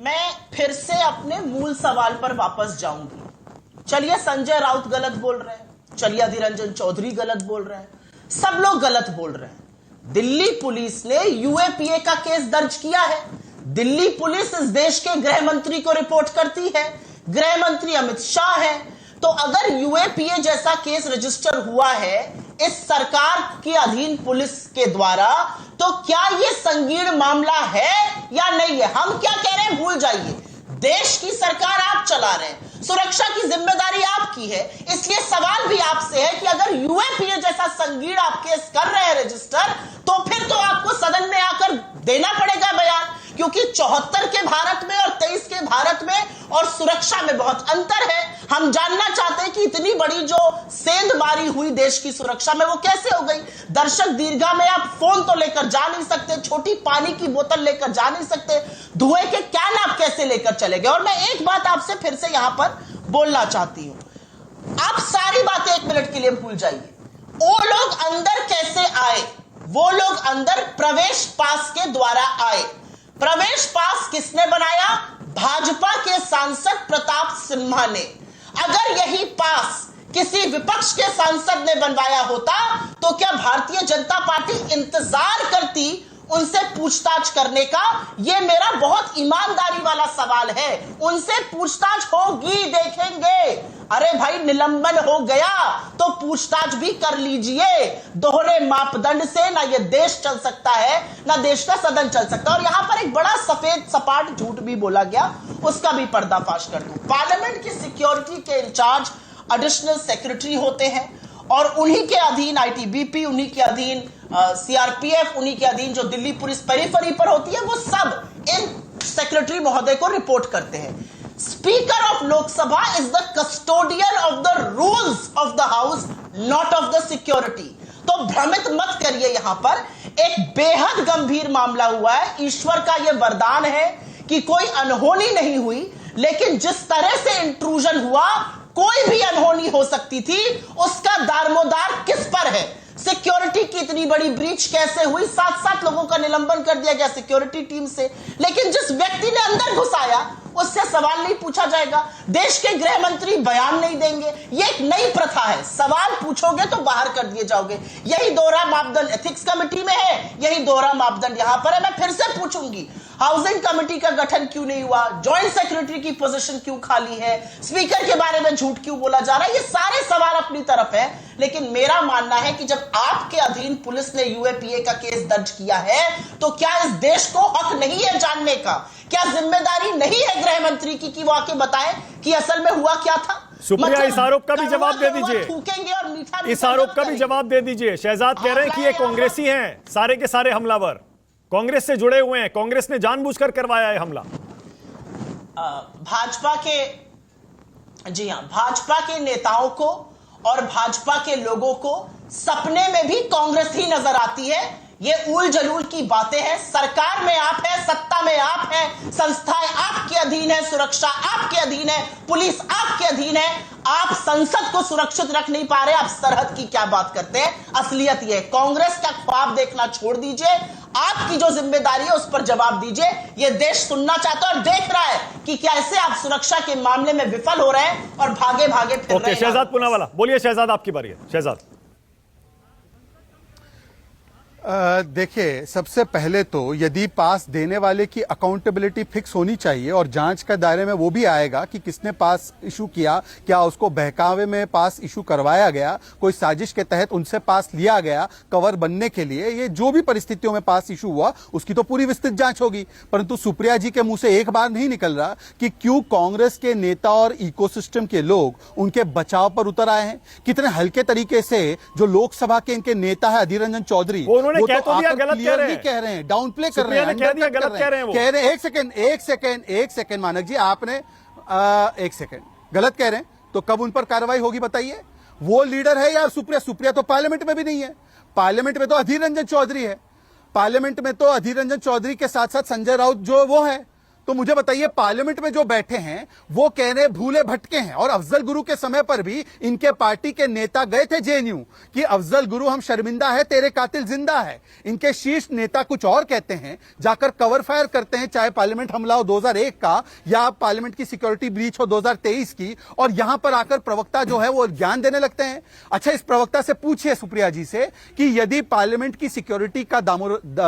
मैं फिर से अपने मूल सवाल पर वापस जाऊंगी। चलिए संजय राउत गलत बोल रहे हैं, चलिए अधीर रंजन चौधरी गलत बोल रहे हैं, सब लोग गलत बोल रहे हैं। दिल्ली पुलिस ने यूएपीए का केस दर्ज किया है। दिल्ली पुलिस इस देश के गृह मंत्री को रिपोर्ट करती है, गृह मंत्री अमित शाह है। तो अगर यूएपीए जैसा केस रजिस्टर हुआ है इस सरकार के अधीन पुलिस के द्वारा, तो क्या यह संगीन मामला है या नहीं है? हम क्या कह रहे हैं, भूल जाइए। देश की सरकार आप चला रहे हैं, सुरक्षा की जिम्मेदारी आपकी है। इसलिए सवाल भी आपसे है कि अगर यूएपीए जैसा संगीन आप केस कर रहे हैं रजिस्टर, तो फिर तो आपको सदन में आकर देना पड़ेगा बयान, क्योंकि 74 के भारत में और 23 के भारत में और सुरक्षा में बहुत अंतर है। हम जानना चाहते हैं कि इतनी बड़ी जो सेंधमारी हुई देश की सुरक्षा में वो कैसे हो गई। दर्शक दीर्घा में आप फोन तो लेकर जा नहीं सकते, छोटी पानी की बोतल लेकर जा नहीं सकते, धुएं के कैन आप कैसे लेकर चले गए। और मैं एक बात आपसे फिर से यहां पर बोलना चाहती हूं, आप सारी बातें 1 मिनट के लिए भूल जाइए। वो लोग अंदर कैसे आए? वो लोग अंदर प्रवेश पास के द्वारा आए। प्रवेश पास किसने बनाया? भाजपा के सांसद प्रताप सिन्हा ने। अगर यही पास किसी विपक्ष के सांसद ने बनवाया होता तो क्या भारतीय जनता पार्टी इंतजार करती उनसे पूछताछ करने का? यह मेरा बहुत ईमानदारी वाला सवाल है। उनसे पूछताछ होगी, देखेंगे। अरे भाई, निलंबन हो गया तो पूछताछ भी कर लीजिए। दोहरे मापदंड से ना ये देश चल सकता है, ना देश का सदन चल सकता है। और यहां पर एक बड़ा सफेद सपाट झूठ भी बोला गया, उसका भी पर्दाफाश कर दूं। पार्लियामेंट की सिक्योरिटी के इंचार्ज एडिशनल सेक्रेटरी होते हैं और उन्हीं के अधीन आईटीबीपी, उन्हीं के अधीन सीआरपीएफ, उन्हीं के अधीन जो दिल्ली पुलिस पेरिफेरी पर होती है, वो सब इन सेक्रेटरी महोदय को रिपोर्ट करते हैं। Speaker of Lok Sabha is the custodian of the rules of the house, not of the security. तो भ्रमित मत करिए, यहां पर एक बेहद गंभीर मामला हुआ है। ईश्वर का यह वरदान है कि कोई अनहोनी नहीं हुई, लेकिन जिस तरह से इंट्रूजन हुआ, कोई भी अनहोनी हो सकती थी। उसका दारोमदार किस पर है? सिक्योरिटी की इतनी बड़ी ब्रीच कैसे हुई? 7-7 लोगों का निलंबन कर दिया गया सिक्योरिटी टीम से, लेकिन जिस व्यक्ति ने अंदर घुसाया उससे सवाल नहीं पूछा जाएगा। देश के गृह मंत्री बयान नहीं देंगे। यह एक नई प्रथा है, सवाल पूछोगे तो बाहर कर दिए जाओगे। यही दोहरा मापदंड एथिक्स कमेटी में है, यही दोहरा मापदंड यहां पर है। मैं फिर से पूछूंगी, हाउसिंग कमेटी का गठन क्यों नहीं हुआ? जॉइंट सेक्रेटरी की पोजीशन क्यों खाली है? स्पीकर के बारे में झूठ क्यों बोला जा रहा है? ये सारे सवाल अपनी तरफ है, लेकिन मेरा मानना है कि जब आपके अधीन पुलिस ने यूएपीए का केस दर्ज किया है, तो क्या इस देश को हक नहीं है जानने का? क्या जिम्मेदारी नहीं है गृह मंत्री की कि वो आके बताए कि असल में हुआ क्या था? सुप्रिया, इस आरोप का भी जवाब दे दीजिए। थूकेंगे और मीठा इस आरोप का भी जवाब दे दीजिए। शहजाद कह रहे हैं कि ये कांग्रेसी हैं, सारे के सारे हमलावर कांग्रेस से जुड़े हुए हैं, कांग्रेस ने जानबूझकर करवाया है हमला। भाजपा के, जी हां, भाजपा के नेताओं को और भाजपा के लोगों को सपने में भी कांग्रेस ही नजर आती है। ये उल जलूल की बातें हैं। सरकार में आप हैं, सत्ता में आप हैं, संस्थाएं आपके अधीन है, सुरक्षा आपके अधीन है, पुलिस आपके अधीन है। आप संसद को सुरक्षित रख नहीं पा रहे, आप सरहद की क्या बात करते हैं? असलियत ये, कांग्रेस का ख्वाब देखना छोड़ दीजिए, आपकी जो जिम्मेदारी है उस पर जवाब दीजिए। ये देश सुनना चाहता है और देख रहा है कि कैसे आप सुरक्षा के मामले में विफल हो रहे हैं और भागे भागे फिर रहे हैं। शहजाद पूनावाला, बोलिए शहजाद, आपकी बारी है। शहजाद, देखिए, सबसे पहले तो यदि पास देने वाले की अकाउंटेबिलिटी फिक्स होनी चाहिए और जांच के दायरे में वो भी आएगा कि किसने पास इशू किया, क्या उसको बहकावे में पास इशू करवाया गया, कोई साजिश के तहत उनसे पास लिया गया कवर बनने के लिए, ये जो भी परिस्थितियों में पास इशू हुआ उसकी तो पूरी विस्तृत जांच होगी। परंतु सुप्रिया जी के मुंह से एक बार नहीं निकल रहा कि क्यों कांग्रेस के नेता और इकोसिस्टम के लोग उनके बचाव पर उतर आए हैं। कितने हल्के तरीके से जो लोकसभा के इनके नेता है अधीर रंजन चौधरी, वो तो दिया, गलत कह रहे हैं, डाउन प्ले कर रहे हैं, गलत कह रहे हैं। एक सेकंड मानक जी, आपने एक सेकंड गलत कह रहे हैं तो कब उन पर कार्रवाई होगी बताइए? वो लीडर है या सुप्रिया? सुप्रिया तो पार्लियामेंट में भी नहीं है। पार्लियामेंट में तो अधीर रंजन चौधरी है, पार्लियामेंट में तो अधीर रंजन चौधरी के साथ साथ संजय राउत जो वो है। तो मुझे बताइए पार्लियामेंट में जो बैठे हैं वो कह रहे भूले भटके हैं। और अफजल गुरु के समय पर भी इनके पार्टी के नेता गए थे जेएनयू कि अफजल गुरु हम शर्मिंदा है, तेरे कातिल जिंदा है। इनके शीर्ष नेता कुछ और कहते हैं, जाकर कवर फायर करते हैं, चाहे पार्लियामेंट हमला हो 2001 का या पार्लियामेंट की सिक्योरिटी ब्रीच हो 2023 की, और यहां पर आकर प्रवक्ता जो है वो ज्ञान देने लगते हैं। अच्छा, इस प्रवक्ता से पूछिए सुप्रिया जी से कि यदि पार्लियामेंट की सिक्योरिटी का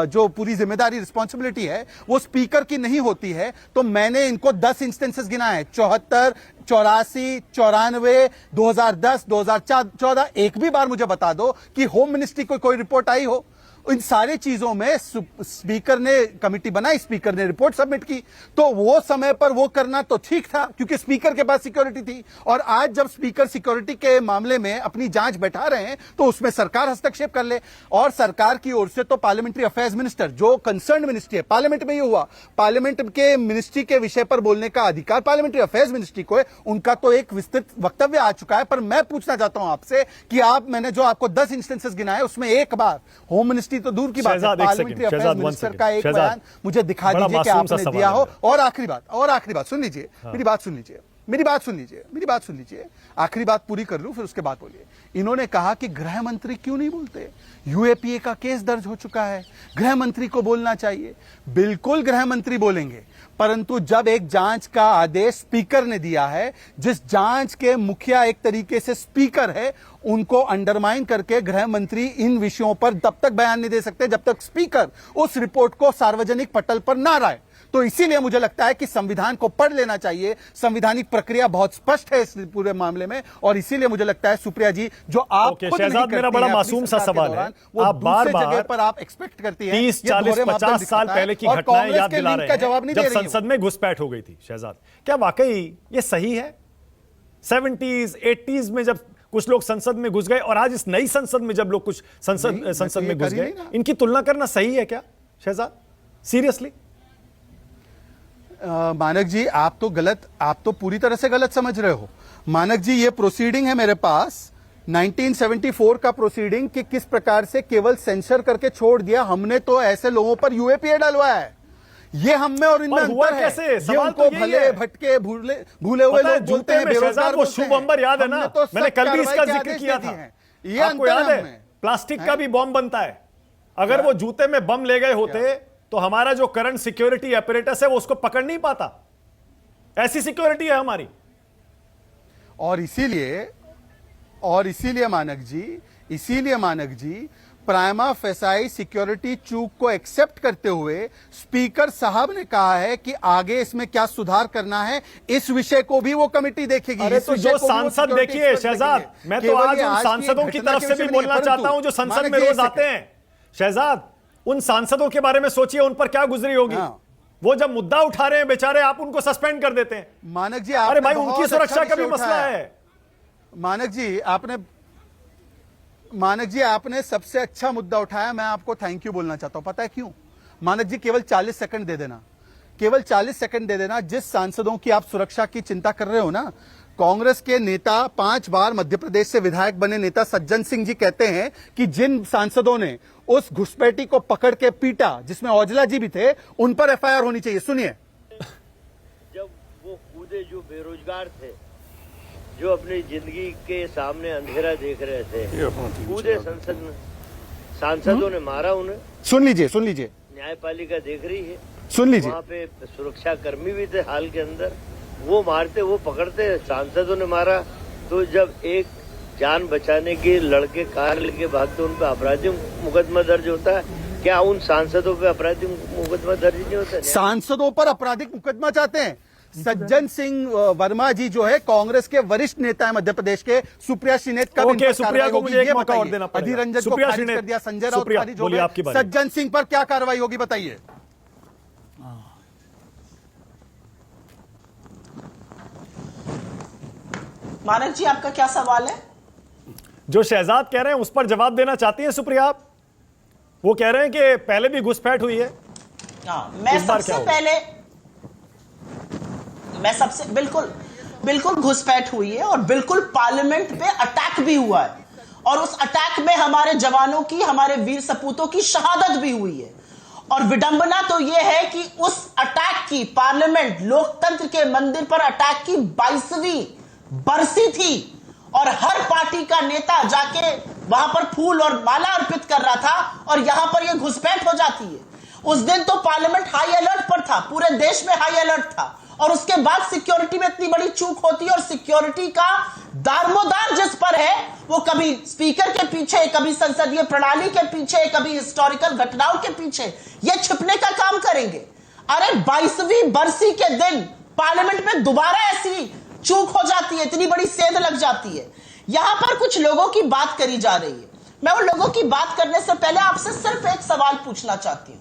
जो पूरी जिम्मेदारी रिस्पॉन्सिबिलिटी है वो स्पीकर की नहीं होती है, तो मैंने इनको 10 इंस्टेंसेस गिनाए, 74, 84, 94, 2010, 2014, एक भी बार मुझे बता दो कि होम मिनिस्ट्री को कोई रिपोर्ट आई हो। इन सारी चीजों में स्पीकर ने कमेटी बनाई, स्पीकर ने रिपोर्ट सबमिट की, तो वो समय पर वो करना तो ठीक था क्योंकि स्पीकर के पास सिक्योरिटी थी। और आज जब स्पीकर सिक्योरिटी के मामले में अपनी जांच बैठा रहे हैं तो उसमें सरकार हस्तक्षेप कर ले। और सरकार की ओर से तो पार्लियामेंट्री अफेयर्स मिनिस्टर जो कंसर्न मिनिस्ट्री है, पार्लियामेंट में ये हुआ, पार्लियामेंट के मिनिस्ट्री के विषय पर बोलने का अधिकार पार्लियामेंट्री अफेयर्स मिनिस्ट्री को है, उनका तो एक विस्तृत वक्तव्य आ चुका है। पर मैं पूछना चाहता हूं आपसे कि मैंने जो आपको 10 इंस्टेंसेस गिनाए उसमें एक बार होम मिनिस्ट्री तो दूर की बात है, पार्लियामेंट्री अफेयर्स मिनिस्टर का एक बयान मुझे दिखा दीजिए कि आपने दिया हो। और आखिरी बात सुन लीजिए, मेरी बात सुन लीजिए, आखिरी बात पूरी कर लूं फिर उसके बाद बोलिए। इन्होंने कहा कि गृह मंत्री क्यों नहीं बोलते, यूएपीए का केस दर्ज हो चुका है, गृह मंत्री को बोलना चाहिए। बिल्कुल गृह मंत्री बोलेंगे, परंतु जब एक जांच का आदेश स्पीकर ने दिया है, जिस जांच के मुखिया एक तरीके से स्पीकर है, उनको अंडरमाइन करके गृह मंत्री इन विषयों पर तब तक बयान नहीं दे सकते जब तक स्पीकर उस रिपोर्ट को सार्वजनिक पटल पर ना लाए। तो इसीलिए मुझे लगता है कि संविधान को पढ़ लेना चाहिए, संवैधानिक प्रक्रिया बहुत स्पष्ट है इस पूरे मामले में, और इसीलिए मुझे लगता है सुप्रिया जी जो आप खुद नहीं करती मेरा बड़ा मासूम सा सवाल है, आप बार-बार जगह पर आप एक्सपेक्ट करती हैं 30, 40, 50 साल पहले की घटनाएं याद दिला रहे हैं जब संसद में घुसपैठ हो गई थी। शहजाद, क्या वाकई ये सही है? 70s 80s में जब कुछ लोग संसद में घुस गए और आज इस नई संसद में जब लोग कुछ संसद में घुस गए, इनकी तुलना करना सही है क्या शहजाद? सीरियसली? मानक जी आप तो पूरी तरह से गलत समझ रहे हो। मानक जी ये प्रोसीडिंग है मेरे पास 1974 का प्रोसीडिंग कि किस प्रकार से केवल सेंसर करके छोड़ दिया हमने, तो ऐसे लोगों पर यूएपीए डलवाया है। ये हम में और इनमें अंतर है। कैसे? ये उनको भले भटके भूले हुए लोग बोलते हैं, बेरोजगार वो शुभ अंबर याद है ना, मैंने कल भी इसका जिक्र किया था। ये आपको याद है प्लास्टिक का भी बॉम्ब बनता है, अगर वो जूते में बम ले गए होते तो हमारा जो करंट सिक्योरिटी अपरेटस है वो उसको पकड़ नहीं पाता। ऐसी सिक्योरिटी है हमारी। और इसीलिए मानक जी प्राइमा फेसाई सिक्योरिटी चूक को एक्सेप्ट करते हुए स्पीकर साहब ने कहा है कि आगे इसमें क्या सुधार करना है, इस विषय को भी वो कमेटी देखेगी। अरे तो जो सांसद, देखिए शहजाद, मैं तो आज उन सांसदों की तरफ से भी बोलना चाहता हूं जो संसद में रोज आते हैं। शहजाद, उन सांसदों के बारे में सोचिए, उन पर क्या गुजरी होगी। वो जब मुद्दा उठा रहे हैं बेचारे, आप उनको सस्पेंड कर देते हैं। मानक जी, अरे भाई, उनकी सुरक्षा का भी मसला है। मानक जी आपने सबसे अच्छा मुद्दा उठाया, मैं आपको थैंक यू बोलना चाहता हूं। पता है क्यों? मानक जी केवल 40 सेकंड दे देना, जिस सांसदों की आप सुरक्षा की चिंता कर रहे हो ना, कांग्रेस के नेता 5 बार मध्य प्रदेश से विधायक बने नेता सज्जन सिंह जी कहते हैं कि जिन सांसदों ने उस घुसपैठी को पकड़ के पीटा, जिसमें औजला जी भी थे, उन पर एफआईआर होनी चाहिए। सुनिए। जब वो कूदे जो बेरोजगार थे, जो अपनी जिंदगी के सामने अंधेरा देख रहे थे, कूदे सांसदों ने मारा उन्हें। सुन लीजिए। न्यायपालिका देख रही है, सुन लीजिए। वहाँ पे सुरक्षा कर्मी भी थे हाल के अंदर, वो मारते, वो पकड़ते, सांसदों ने मारा। तो जब एक जान बचाने के लड़के कार लेके भागते, उन पर आपराधिक मुकदमा दर्ज होता है, क्या उन सांसदों पे आपराधिक मुकदमा दर्ज नहीं होता? सांसदों पर आपराधिक मुकदमा चाहते हैं। सज्जन सिंह वर्मा जी जो है कांग्रेस के वरिष्ठ नेता है मध्य प्रदेश के, सुप्रिया श्रीनेत का भी सुप्रिया को मुझे एक मौका और देना पड़ेगा। अधीर रंजन को खारिज कर दिया, संजय राउत खारिज हो गए, सज्जन सिंह पर क्या कार्रवाई होगी बताइए। मानक जी आपका क्या सवाल है? जो शहजाद कह रहे हैं उस पर जवाब देना चाहती हैं सुप्रिया आप? वो कह रहे हैं कि पहले भी घुसपैठ हुई है। मैं सबसे बिल्कुल घुसपैठ हुई है और बिल्कुल पार्लियामेंट पे अटैक भी हुआ है, और उस अटैक में हमारे जवानों की, हमारे वीर सपूतों की शहादत भी हुई है। और विडंबना तो यह है कि उस अटैक की, पार्लियामेंट लोकतंत्र के मंदिर पर अटैक की 22वीं बरसी थी और हर पार्टी का नेता जाके वहां पर फूल और माला अर्पित कर रहा था और यहां पर यह घुसपैठ हो जाती है। उस दिन तो पार्लियामेंट हाई अलर्ट पर था, पूरे देश में हाई अलर्ट था और उसके बाद सिक्योरिटी में इतनी बड़ी चूक होती है और सिक्योरिटी का दारोमदार जिस पर है वो कभी स्पीकर के पीछे, कभी संसदीय प्रणाली के पीछे, कभी हिस्टोरिकल घटनाओं के पीछे ये छिपने का काम करेंगे। अरे 22वीं बरसी के दिन पार्लियामेंट में दोबारा ऐसी चूक हो जाती है, इतनी बड़ी सेंध लग जाती है। यहां पर कुछ लोगों की बात करी जा रही है। मैं उन लोगों की बात करने से पहले आपसे सिर्फ एक सवाल पूछना चाहती हूं।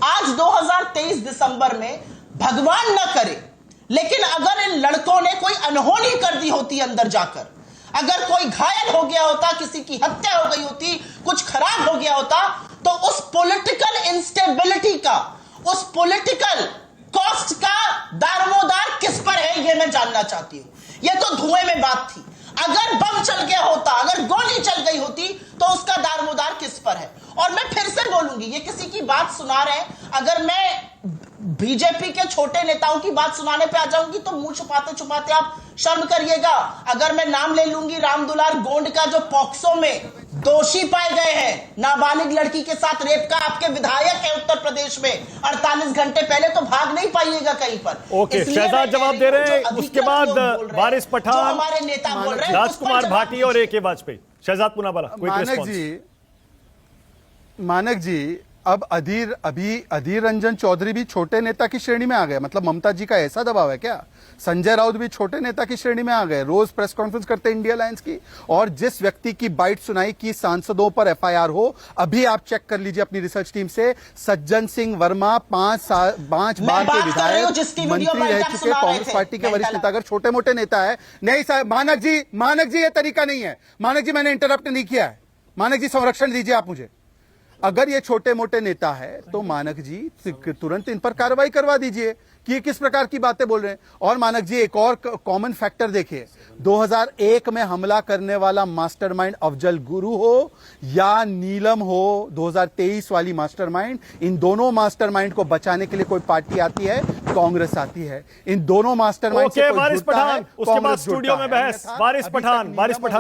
आज 2023 दिसंबर में भगवान न करे, लेकिन अगर इन लड़कों ने कोई अनहोनी कर दी होती अंदर जाकर, अगर कोई घायल हो गया होता, किसी की हत्या हो गई होती, कुछ खराब हो गया होता, तो उस पॉलिटिकल इंस्टेबिलिटी का, उस पॉलिटिकल कॉस्ट का दारोमदार किस पर है ये मैं जानना चाहती हूं। यह तो धुएं में बात थी। अगर बम चल गया होता, अगर गोली चल गई होती तो उसका दारोमदार किस पर है। और मैं फिर से बोलूंगी, ये किसी की बात सुना रहे हैं, अगर मैं बीजेपी के छोटे नेताओं की बात सुनाने पे आ जाऊंगी तो मुंह छुपाते छुपाते आप शर्म करिएगा। अगर मैं नाम ले लूंगी रामदुलार गोंड का, जो पॉक्सो में दोषी पाए गए हैं, नाबालिग लड़की के साथ रेप का, आपके विधायक है उत्तर प्रदेश में, 48 घंटे पहले तो भाग नहीं पाइएगा कहीं पर। ओके, शहजाद जवाब दे रहे हैं, उसके बाद वारिस पठान, हमारे नेता बोल रहे हैं, राजकुमार भाटी और AK वाजपेयी। शहजाद पुनः वाला मानक जी, अब अधीर रंजन चौधरी भी छोटे नेता की श्रेणी में आ गए। मतलब ममता जी का ऐसा दबाव है क्या? संजय राउत भी छोटे नेता की श्रेणी में आ गए, रोज प्रेस कॉन्फ्रेंस करते हैं इंडिया अलायंस की। और जिस व्यक्ति की बाइट सुनाई कि सांसदों पर FIR हो, अभी आप चेक कर लीजिए अपनी रिसर्च टीम से, सज्जन सिंह वर्मा 5 बार के विधायक, मंत्री रह चुके कांग्रेस पार्टी के वरिष्ठ नेता, अगर छोटे मोटे नेता है। नहीं साहब, मानक जी ये तरीका नहीं है। मानक जी, मैंने इंटरप्ट नहीं किया है। मानक जी, संरक्षण दीजिए आप मुझे। अगर ये छोटे मोटे नेता है तो मानक जी तुरंत इन पर कार्रवाई करवा दीजिए कि ये किस प्रकार की बातें बोल रहे हैं। और मानक जी, एक और कॉमन फैक्टर देखिए, 2001 में हमला करने वाला मास्टरमाइंड अफजल गुरु हो या नीलम हो, 2023 वाली मास्टरमाइंड, इन दोनों मास्टरमाइंड को बचाने के लिए कोई पार्टी आती है, कांग्रेस आती है। इन दोनों मास्टरमाइंड से कोई जुड़ता है, उसके बाद स्टूडियो में बहस। वारिस पठान